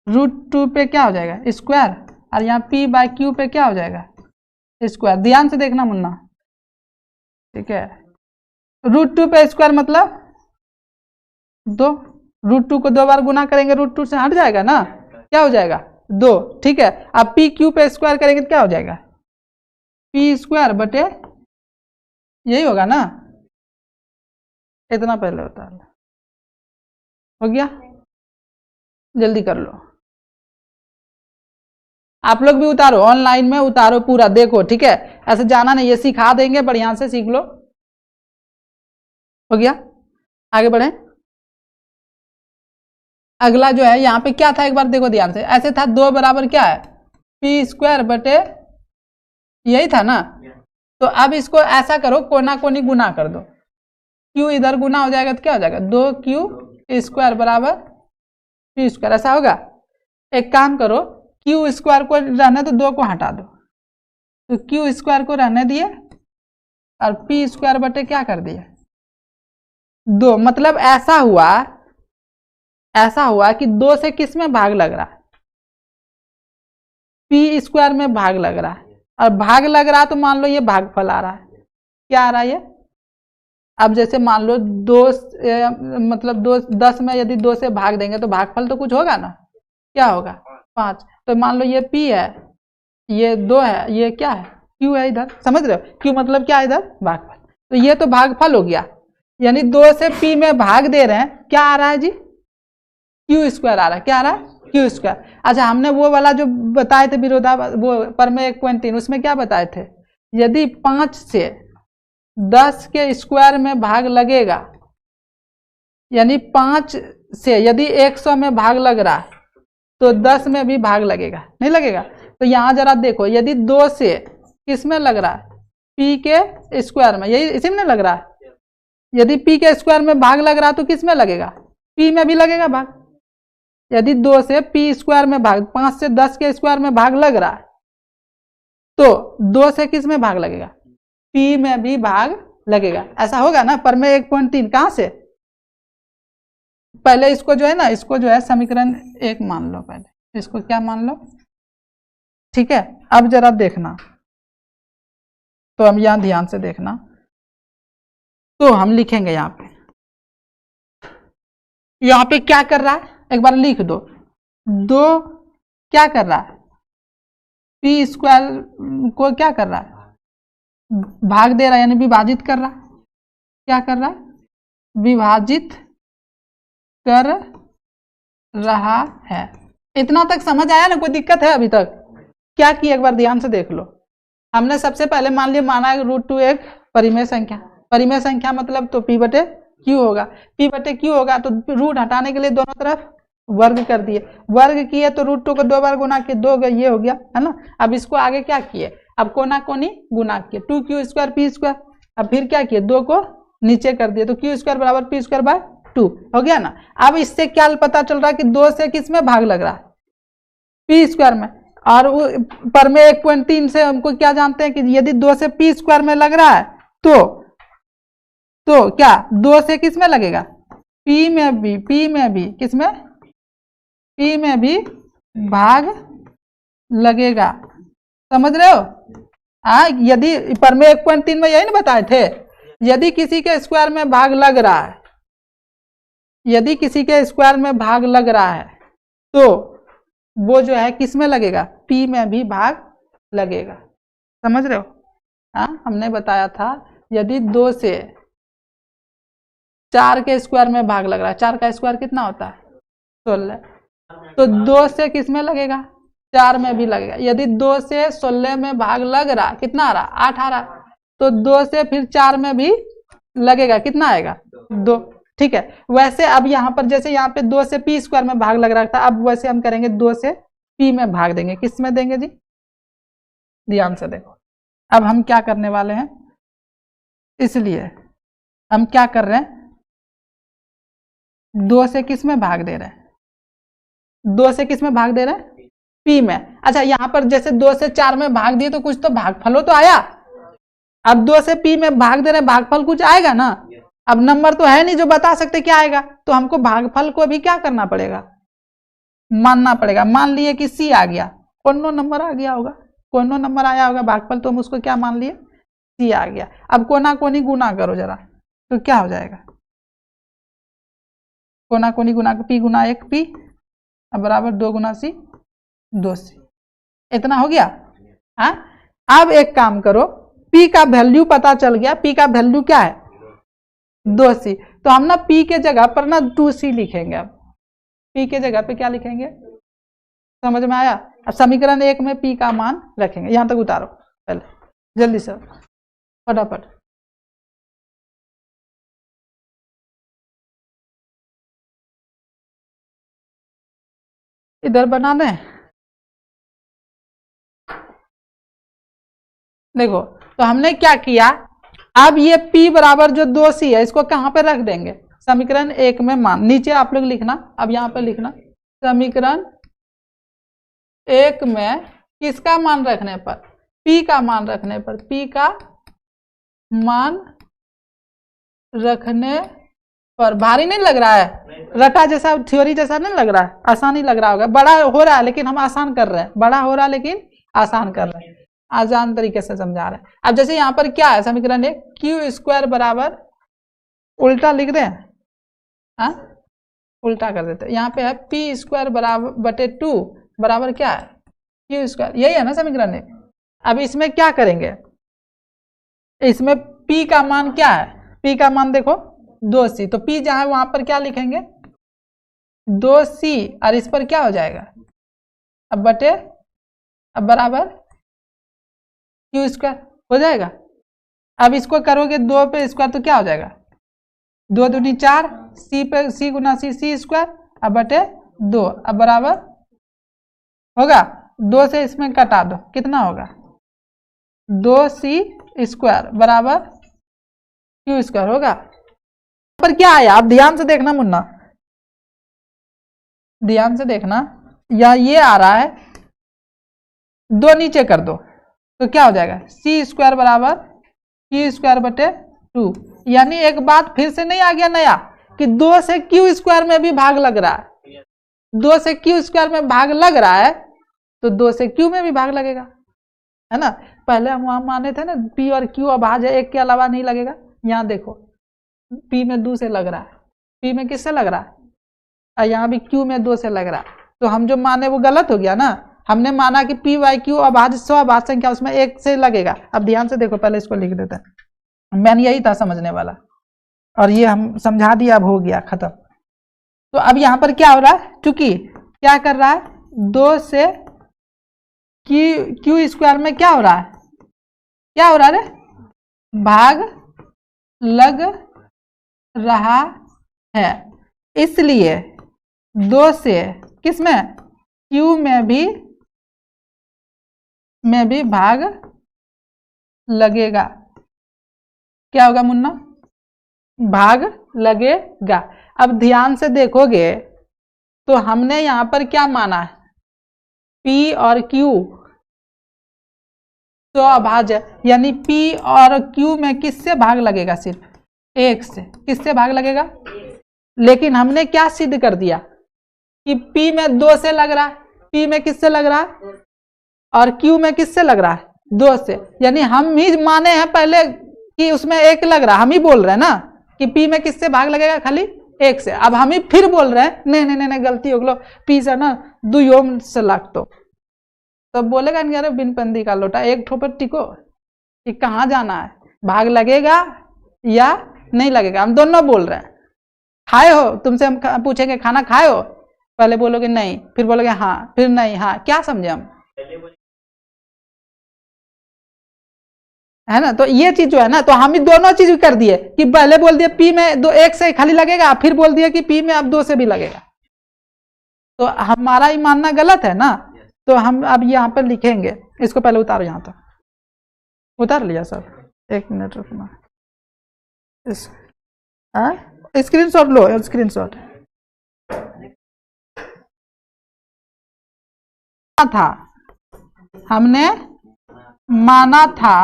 √2 पे क्या हो जाएगा, स्क्वायर, और यहाँ p/q पे क्या हो जाएगा, स्क्वायर। ध्यान से देखना मुन्ना, ठीक है, √2 पे स्क्वायर मतलब 2, √2 को 2 बार गुना करेंगे, √2 से हट जाएगा ना, क्या हो जाएगा 2। ठीक है, अब PQ पे स्क्वायर करेंगे तो क्या हो जाएगा, p² बटे, यही होगा ना, इतना पहले होता है, हो गया, जल्दी कर लो, आप लोग भी उतारो, ऑनलाइन में उतारो पूरा, देखो ठीक है, ऐसे जाना नहीं, ये सिखा देंगे, बढ़िया से सीख लो। हो गया, आगे बढ़े। अगला जो है यहाँ पे क्या था, एक बार देखो ध्यान से, ऐसे था 2 बराबर क्या है, p² बटे, यही था ना। तो अब इसको ऐसा करो, कोना कोनी गुना कर दो, q इधर गुना हो जाएगा तो क्या हो जाएगा, 2q² बराबर p², ऐसा होगा। एक काम करो, q² को रहने तो 2 को हटा दो, तो q² को रहने दिए, और पी स्क्वायर बटे क्या कर दिया 2। मतलब ऐसा हुआ कि 2 से किस में भाग लग रहा है पी स्क्वायर में भाग लग रहा है, और भाग लग रहा है तो मान लो ये भागफल आ रहा है। क्या आ रहा है ये? अब जैसे मान लो 10 में यदि 2 से भाग देंगे तो भागफल तो कुछ होगा ना, क्या होगा 5। तो मान लो ये P है, ये 2 है, ये क्या है Q है इधर, समझ रहे हो? Q मतलब क्या है इधर भागफल, तो ये तो भागफल हो गया, यानी 2 से P में भाग दे रहे हैं, क्या आ रहा है जी Q स्क्वायर आ रहा है। क्या आ रहा है Q स्क्वायर। अच्छा हमने वो वाला जो बताए थे विरोधाभास वो प्रमेय 1.3 उसमें क्या बताए थे, यदि 5 से 10 के स्क्वायर में भाग लगेगा, यानी 5 से यदि 100 में भाग लग रहा है तो 10 में भी भाग लगेगा, नहीं लगेगा? तो यहां जरा देखो, यदि 2 से किस में लग रहा है P के स्क्वायर में, यही इसी में लग रहा है। यदि P के स्क्वायर में भाग लग रहा है तो किस में लगेगा P में भी लगेगा भाग। यदि 2 से P स्क्वायर में भाग, 5 से 10 के स्क्वायर में भाग लग रहा है तो 2 से किस में भाग लगेगा P में भी भाग लगेगा। ऐसा होगा ना प्रमेय 1.3। कहां से? पहले इसको जो है ना, इसको जो है समीकरण 1 मान लो, पहले इसको क्या मान लो, ठीक है। अब जरा देखना, तो हम यहां ध्यान से देखना, तो हम लिखेंगे यहां पे क्या कर रहा है एक बार लिख दो। 2 क्या कर रहा है P स्क्वायर को क्या कर रहा है भाग दे रहा है, यानी विभाजित कर रहा है। क्या कर रहा है विभाजित कर रहा है। इतना तक समझ आया ना, कोई दिक्कत है अभी तक? क्या किया एक बार ध्यान से देख लो। हमने सबसे पहले मान लिया माना √2 एक परिमेय संख्या, परिमेय संख्या मतलब तो P बटे Q होगा, P बटे Q होगा तो रूट हटाने के लिए दोनों तरफ वर्ग कर दिए, वर्ग किए तो √2 को 2 बार गुना किए, 2 ये हो गया है ना। अब इसको आगे क्या किए, अब कोना कोनी गुना किए, 2Q स्क्वायर P स्क्वायर, अब फिर क्या किए 2 को नीचे कर दिए, तो Q स्क्वायर बराबर P स्क्वायर बाय 2 हो गया ना। अब इससे क्या पता चल रहा है कि 2 से किस में भाग लग रहा है P स्क्वायर में, और प्रमेय 1.3 से हमको क्या जानते हैं कि यदि 2 से P स्क्वायर में लग रहा है तो क्या 2 से किस में लगेगा P में भी किस में P में भी भाग लगेगा, समझ रहे हो? यदि प्रमेय 1.3 में यही ना बताए थे, यदि किसी के स्क्वायर में भाग लग रहा है, यदि किसी के स्क्वायर में भाग लग रहा है तो वो जो है किस में लगेगा P में भी भाग लगेगा, समझ रहे हो? हमने बताया था यदि 2 से 4 के स्क्वायर में भाग लग रहा है, 4 का स्क्वायर कितना होता है 16, तो 2 से किस में लगेगा 4 में भी लगेगा। यदि 2 से 16 में भाग लग रहा, कितना आ रहा 8 आ रहा, तो 2 से फिर 4 में भी लगेगा, कितना आएगा 2, ठीक है। वैसे अब यहाँ पर जैसे यहाँ पे 2 से P स्क्वायर में भाग लग रहा था, अब वैसे हम करेंगे 2 से P में भाग देंगे, किस में देंगे जी ध्यान से देखो। अब हम क्या करने वाले हैं, इसलिए हम क्या कर रहे हैं 2 से किस में भाग दे रहे हैं, 2 से किस में भाग दे रहे हैं P में। अच्छा यहाँ पर जैसे 2 से 4 में भाग दिए तो कुछ तो भागफल तो आया, अब 2 से P में भाग दे रहे हैं, भागफल कुछ आएगा ना। अब नंबर तो है नहीं जो बता सकते क्या आएगा, तो हमको भागफल को भी क्या करना पड़ेगा मानना पड़ेगा। मान लिए कि C आ गया, कोनो नंबर आ गया होगा, कोनो नंबर आया होगा भागफल, तो हम उसको क्या मान लिए C आ गया। अब कोना कोनी गुना करो जरा, तो क्या हो जाएगा कोना कोनी गुना P गुना 1 P अब बराबर 2 गुना C 2C, इतना हो गया। अब एक काम करो, P का वैल्यू पता चल गया, P का वैल्यू क्या है 2C, तो हम ना P के जगह पर ना 2C लिखेंगे। अब P के जगह पे क्या लिखेंगे, समझ में आया? अब समीकरण 1 में P का मान रखेंगे। यहां तक उतारो पहले जल्दी से फटाफट। इधर बना दें, देखो तो हमने क्या किया, अब ये P बराबर जो 2C है इसको कहां पे रख देंगे समीकरण 1 में मान, नीचे आप लोग लिखना, अब यहां पे लिखना समीकरण 1 में किसका मान रखने पर P का मान रखने पर, P का मान रखने पर भारी नहीं लग रहा है, रटा जैसा थ्योरी जैसा नहीं लग रहा है, आसान ही लग रहा होगा। बड़ा हो रहा है लेकिन हम आसान कर रहे हैं, बड़ा हो रहा है लेकिन आसान कर रहे हैं, आसान तरीके से समझा रहे हैं। अब जैसे यहाँ पर क्या है समीकरण है, क्यू स्क्वायर बराबर, उल्टा लिख रहे हैं, हाँ उल्टा कर देते हैं। यहाँ पे है पी स्क्वायर बराबर बटे 2 बराबर क्या है क्यू स्क्वायर, यही है ना समीकरण है। अब इसमें क्या करेंगे, इसमें p का मान क्या है, p का मान देखो 2c, तो p जहां है वहां पर क्या लिखेंगे 2c, और इस पर क्या हो जाएगा अब बटे, अब बराबर क्यू स्क्वायर हो जाएगा। अब इसको करोगे 2 पे स्क्वायर तो क्या हो जाएगा 2 दूनी 4, c पे c गुना c स्क्वायर, अब बटे 2, अब बराबर होगा 2 से इसमें कटा दो, कितना होगा 2c स्क्वायर बराबर क्यू स्क्वायर होगा। पर क्या आया आप ध्यान से देखना मुन्ना, ध्यान से देखना, या ये आ रहा है 2 नीचे कर दो तो क्या हो जाएगा c स्क्वायर बराबर क्यू स्क्वायर बटे 2, यानी एक बात फिर से नहीं आ गया नया कि 2 से क्यू स्क्वायर में भी भाग लग रहा है, 2 से क्यू स्क्वायर में भाग लग रहा है तो 2 से क्यू में भी भाग लगेगा, है ना। पहले हम वहां माने थे ना पी और क्यू अभाज्य एक के अलावा नहीं लगेगा, यहाँ देखो पी में 2 से लग रहा है, पी में किससे लग रहा है, और यहाँ भी क्यू में 2 से लग रहा है, तो हम जो माने वो गलत हो गया ना। हमने माना कि पी वाई क्यू अभाज्य स्वाभाज्य संख्या उसमें 1 से लगेगा। अब ध्यान से देखो, पहले इसको लिख देते हैं, मैंने यही था समझने वाला और ये हम समझा दिया, अब हो गया खत्म। तो अब यहाँ पर क्या हो रहा है, चूंकि क्या कर रहा है 2 से क्यू स्क्वायर में क्या हो रहा है, क्या हो रहा है भाग लग रहा है, इसलिए 2 से किसमें क्यू में भी भाग लगेगा। क्या होगा मुन्ना, भाग लगेगा। अब ध्यान से देखोगे तो हमने यहां पर क्या माना है P और Q तो अभाज्य, यानी P और Q में किससे भाग लगेगा, सिर्फ 1 से, किससे भाग लगेगा। लेकिन हमने क्या सिद्ध कर दिया कि P में 2 से लग रहा है, P में किससे लग रहा है और Q में किससे लग रहा है 2 से, यानी हम ही माने हैं पहले कि उसमें 1 लग रहा है, हम ही बोल रहे हैं ना कि P में किससे भाग लगेगा खाली 1 से। अब हम ही फिर बोल रहे हैं नहीं नहीं नहीं गलती हो गई, P से ना 2 से लग, तो बोलेगा नहीं अरे बिन पंदी का लोटा, एक ठोपर टिको कि कहाँ जाना है, भाग लगेगा या नहीं लगेगा। हम दोनों बोल रहे हैं, खाए हो, तुमसे हम पूछेंगे खाना खाए हो, पहले बोलोगे नहीं, फिर बोलोगे हाँ, फिर नहीं हाँ, क्या समझे हम, है ना। तो ये चीज जो है ना, तो हम ही दोनों चीज कर दिए कि पहले बोल दिए P में 1 से खाली लगेगा, फिर बोल दिया कि P में अब 2 से भी लगेगा, तो हमारा ही मानना गलत है ना। तो हम अब यहाँ पर लिखेंगे, इसको पहले उतारो, यहाँ तक उतार लिया सर, 1 मिनट रुकना, स्क्रीनशॉट लो, स्क्रीनशॉट था। हमने माना था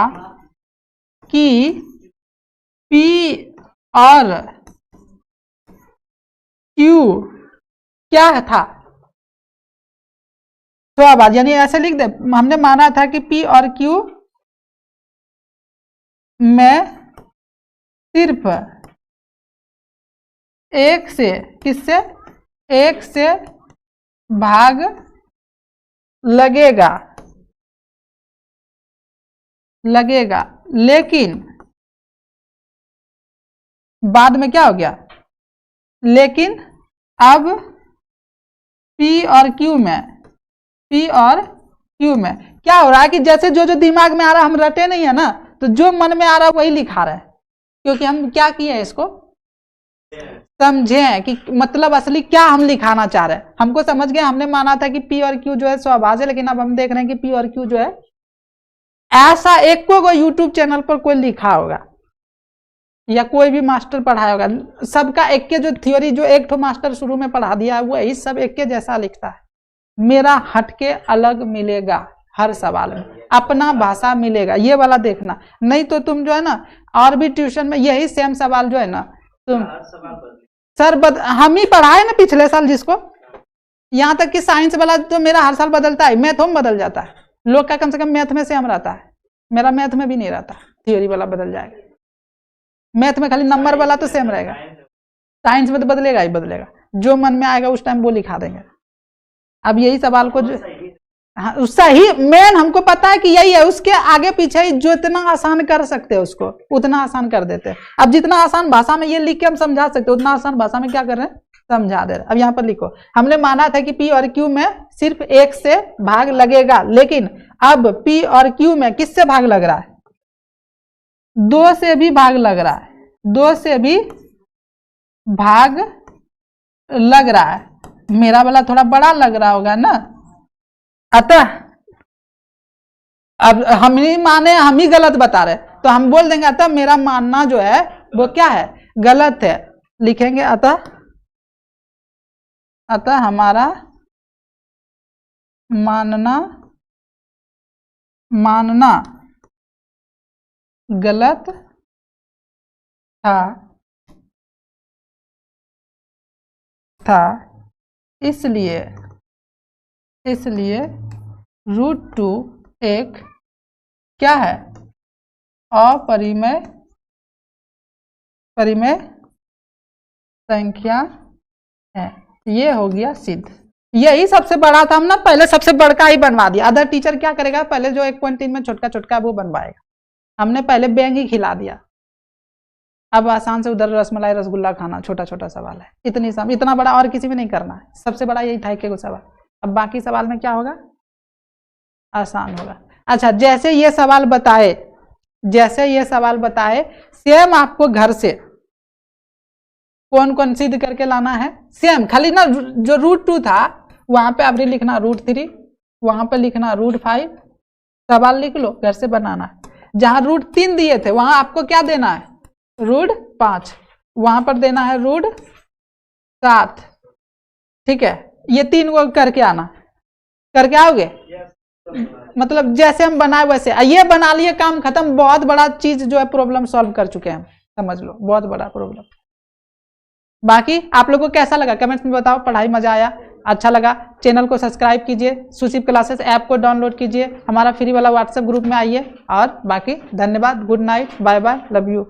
कि P और Q क्या था स्वाभाज्य, यानी ऐसे लिख दे, हमने माना था कि P और Q में सिर्फ 1 से, किससे 1 से भाग लगेगा, लेकिन बाद में क्या हो गया, लेकिन अब P और Q में क्या हो रहा है कि जैसे जो दिमाग में आ रहा है हम रटे नहीं है ना, तो जो मन में आ रहा है वही लिखा रहे हैं, क्योंकि हम क्या किए हैं, इसको समझे हैं कि मतलब असली क्या हम लिखाना चाह रहे हैं। हमको समझ गए, हमने माना था कि P और Q जो है स्वाभाज्य, लेकिन अब हम देख रहे हैं कि P और Q जो है ऐसा एक को यूट्यूब चैनल पर कोई लिखा होगा या कोई भी मास्टर पढ़ाया होगा, सबका एक के जो थ्योरी जो एक ठो मास्टर शुरू में पढ़ा दिया है वही सब एक के जैसा लिखता है, मेरा हटके अलग मिलेगा हर सवाल में। अपना भाषा मिलेगा, ये वाला देखना। नहीं तो तुम जो है ना और भी ट्यूशन में यही सेम सवाल जो है ना तुम सर हम ही पढ़ाए ना पिछले साल जिसको, यहाँ तक कि साइंस वाला तो मेरा हर साल बदलता है, मैथ में बदल जाता है। लोग का कम से कम मैथ में सेम रहता है, मेरा मैथ में भी नहीं रहता, थियोरी वाला बदल जाएगा। मैथ में खाली नंबर वाला तो सेम रहेगा, साइंस में तो बदलेगा ही बदलेगा, जो मन में आएगा उस टाइम वो लिखा देंगे। अब यही सवाल को जो हाँ सही मेन हमको पता है कि यही है, उसके आगे पीछे ही जो इतना आसान कर सकते हैं उसको उतना आसान कर देते हैं। अब जितना आसान भाषा में ये लिख के हम समझा सकते हैं उतना आसान भाषा में क्या कर रहे हैं, समझा दे रहे। अब यहाँ पर लिखो, हमने माना था कि P और Q में सिर्फ 1 से भाग लगेगा, लेकिन अब P और Q में किससे भाग लग रहा है, 2 से भी भाग लग रहा है, 2 से भी भाग लग रहा है। मेरा वाला थोड़ा बड़ा लग रहा होगा ना, अतः अब हम ही माने हम ही गलत बता रहे तो हम बोल देंगे अतः मेरा मानना जो है वो क्या है, गलत है। लिखेंगे अतः हमारा मानना गलत था इसलिए √2 एक क्या है, अपरिमेय संख्या है। ये हो गया सिद्ध। यही सबसे बड़ा था, हम ना पहले सबसे बड़का ही बनवा दिया। अदर टीचर क्या करेगा, पहले जो 1.3 में छोटका छोटका वो बनवाएगा, हमने पहले बैंग ही खिला दिया। अब आसान से उधर रसमलाई रसगुल्ला खाना, छोटा छोटा सवाल है, इतना बड़ा और किसी में नहीं करना है, सबसे बड़ा यही था एक सवाल। अब बाकी सवाल में क्या होगा, आसान होगा। अच्छा, जैसे ये सवाल बताए सेम आपको घर से कौन कौन सिद्ध करके लाना है, सेम खाली ना जो √2 था वहां पे आप लिखना √3, वहां पे लिखना √5, सवाल लिख लो, घर से बनाना है। जहां √3 दिए थे वहां आपको क्या देना है, √5, वहां पर देना है √7, ठीक है। ये 3 को करके आना, करके आओगे मतलब जैसे हम बनाए वैसे, ये बना लिए, काम खत्म। बहुत बड़ा चीज जो है प्रॉब्लम सॉल्व कर चुके हैं, समझ लो, बहुत बड़ा प्रॉब्लम। बाकी आप लोगों को कैसा लगा कमेंट्स में बताओ। पढ़ाई मजा आया, अच्छा लगा, चैनल को सब्सक्राइब कीजिए, सुशिव क्लासेस ऐप को डाउनलोड कीजिए, हमारा फ्री वाला व्हाट्सएप ग्रुप में आइए। और बाकी धन्यवाद, good night, bye bye, love you.